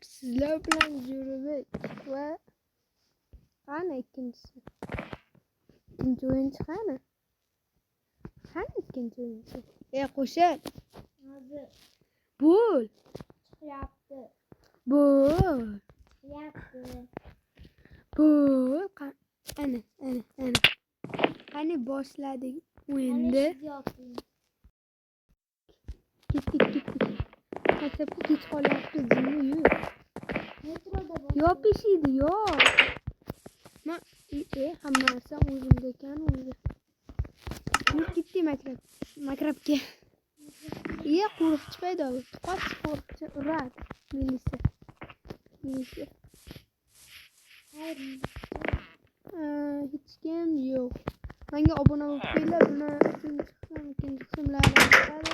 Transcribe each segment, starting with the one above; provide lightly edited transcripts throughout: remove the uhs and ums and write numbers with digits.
Sizlar bilan Jo'rabek va qani ikkinchisi? Ikkinchi o'yinchi qani? Qani ikkinchi o'yinchi? Qo'shil. Hozir Bo'l. chiqyapti. Bo'l. Chiqyapti. Bo'l. Ana. Qani boshladik o'yinni. Ketdik. Maktabga kech qolyapti, jinni yo'q. Metroda Yopishidi, yo'q. Hammasi o'zimda ekan o'zi. Yurib ketdik maktabga. Qo'riqchi paydo bo'ldi. Qo'riqchi uradi. Militsiya. Hech kim yo'q. Menga obuna bo'lib qo'yinglar, buni uchinchi qism, ikkinchi qismlardan chiqadi.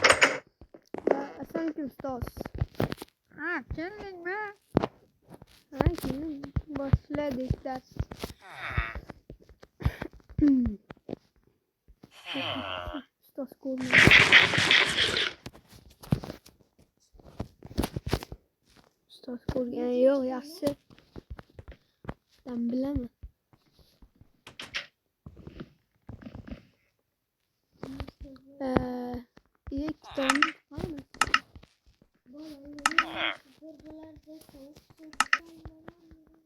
Assalomu ustoz. Keldingmi? Keldim. Boshladik dars. Ustoz ko'rmadi. Ustoz ko'rgani yo'q, yaxshi. Sen bilaman. Kitobni qani?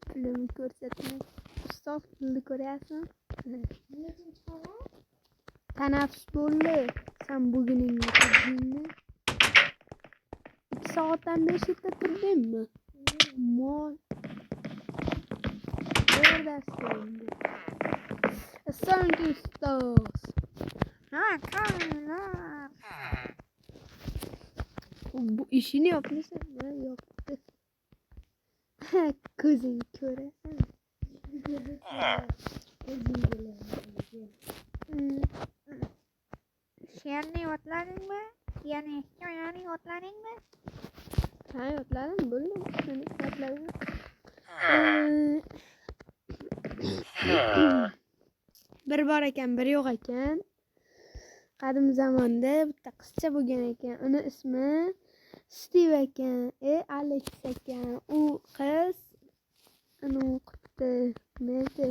Pulni ko'rsatmay. Ustoz pulni ko'ryapsizmi? Tanaffus bo'ldi. Sen buguningni qildingmi? 2 soatdan beri shu yerda turdingmi? Mol. Neredasizmi? Assalomu ustoz. Bu işini yapmışsın mı? Yaptı. Kızın köresin. Şiirni yodlading mi? Ya'ni hikoyani yodlading mi? Ha, yodladim. Bo'ldim. Seni yodladim. Bir bor ekan, bir yo'q ekan. Qadim zamonda bitta qizcha bo'lgan ekan. Uni ismi Steve ekan. Alex ekan. U qiz qilibdi.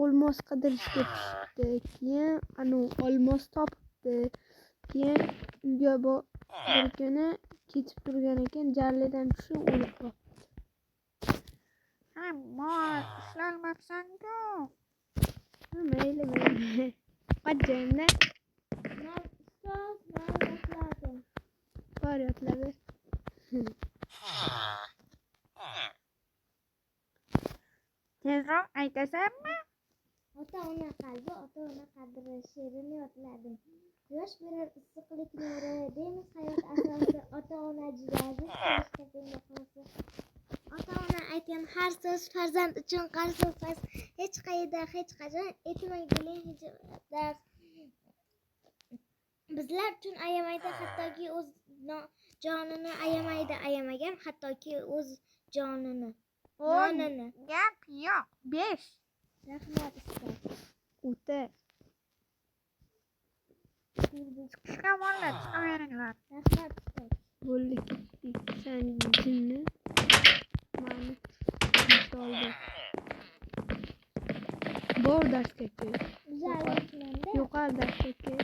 Olmos qidirishga tushdi. Keyin olmos topibdi. Keyin uyga bir kuni ketib turgan ekan, jarlidan tushib o'lib qolibdi. Ishlanmabsan-ku. Mayli. Qachonda? Bor yodladim. Tezroq aytasanmi? Ota-ona qalbi, ota-ona qadri she'rini yodladim. Quyosh berar issiqlik nuri, deymiz hayot asosi, ota-ona juda aziz, ota-ona aytgan har so'z farzand uchun qarz va farz, hech qayerda hech qachon etmagili dars. Bizlar uchun ayamaydi, hattoki o'z jonini ayamagan, hattoki o'z jonini. Gap yo'q. 5. Rahmat ustoz. O'tir. Chiqishga bo'ldi. Chiqaveringlar. Rahmat ustoz. Bo'ldi, ketdik. Sen jinni. Mani oldi. Bor darsga ket. Yuqori darsga ket.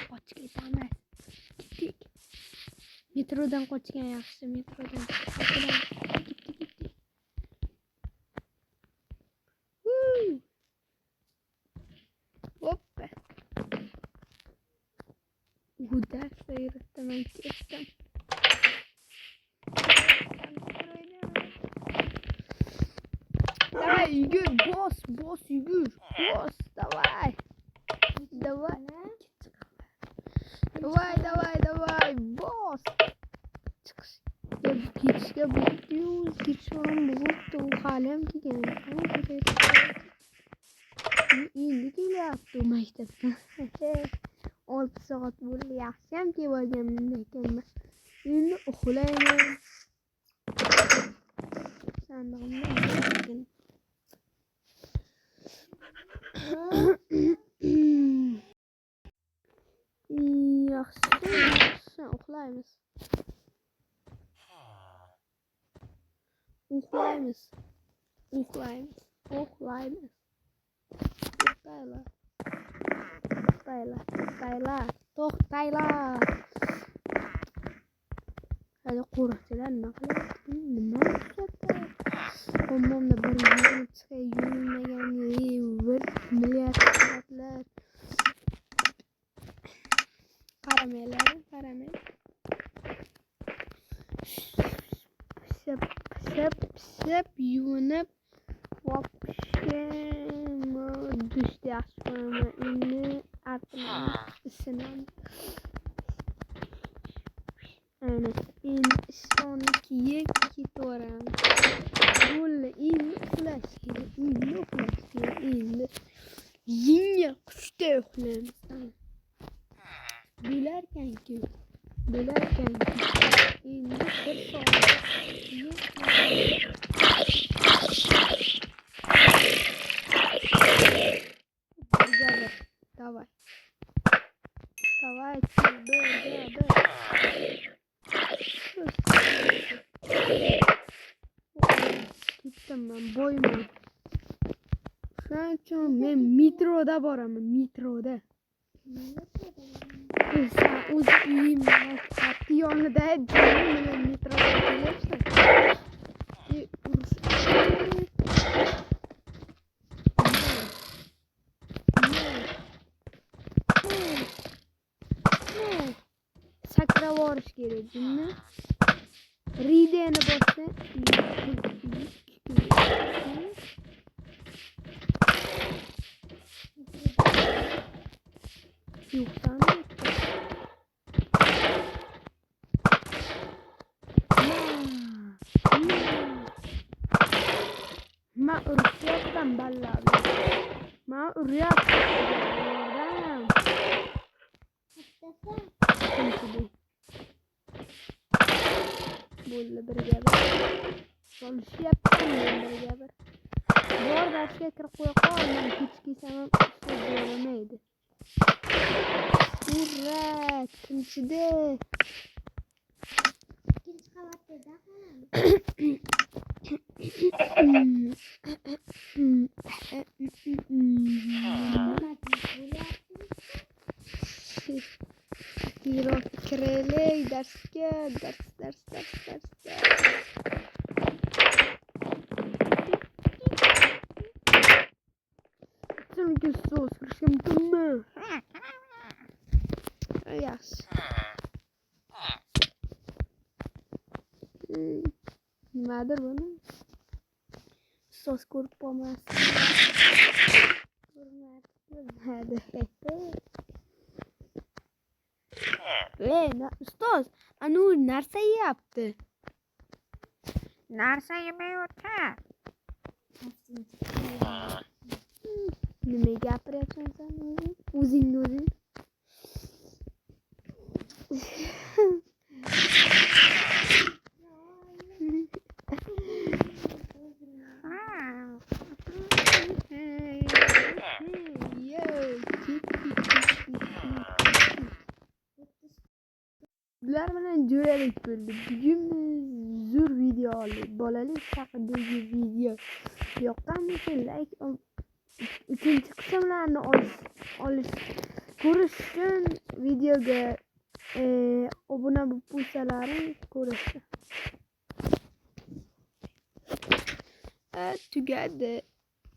Qochib ketamiz. Ketdik. Metrodan qochgan yaxshi. Metrodan. Hoppa. Bu darsda yuribman, ketdim. Давай, Югир, босс, Югир, босс, давай. Давай, босс. Ketishga bo'ldi-yu, ketishim bo'ldi. U hali ham kelgan. Endi kelyapti maktabdan. 6 soat bo'ldi. Yaxshi ham kelib olganman ekanman. Endi uxlayman. Sandig'imda yaxshi uxlaymiz. uxlaymiz. Uxlaymiz. Uxlaymiz. Uxlaymiz. To'xtanglar. To'xtanglar. To'xtanglar. To'xtanglar. Hadi qo'riqchilar nima qilyapti? Nima qilyapti? Hammomda bir yurib chiqay yurmagan bir milliard soatlar. Qaramanglar, qaramang. Pishib yuvinib вообще dushni yaxshi ko'raman. Endi artman isinadi. Ana endi ishtonnikiga ketaveramiz. Bo'ldi, endi uxlash kerak. Endi yengil qushday uxlaymiz. Bo'larkan-ku. Endi bir soat Давай. Давай, birga. Ketdim men boyman. Shuning uchun men metroda boraman, metroda. Sen o'z uying maktabni yonida joying bilan metroda kelyapsan. Sakravorish kerak, jinni. Rideni bossa. Yo'qsan. Ma uryapman ballab. Ma uryapman. Bo'ldi birga bir. Solishyapman birga bir. Bor darsga kirib qo'ya qol, men kechki samam ishlab bo'lmaydi. Ura, tinchida. Ikkinchi qavatda Yürü kireley dersga ders. Çünkü sos kırışım tümü. Yaz. Nimadir buni? Sos ko'rib bo'lmasdi. Ko'rmadi. Ustoz, anu narsa yeyapti. Narsa yemayapti. Nima gapiryapsan sen o'zing? Bular bilan jo'ralik bo'ldi. Bugun zo'r video oldik. Bolalik haqidagi video. Yoqqanmisa like uchinchi qismlarni ko'rish uchun videoga obuna bo'lib qo'ysalaring ko'rishdi. Tugadi.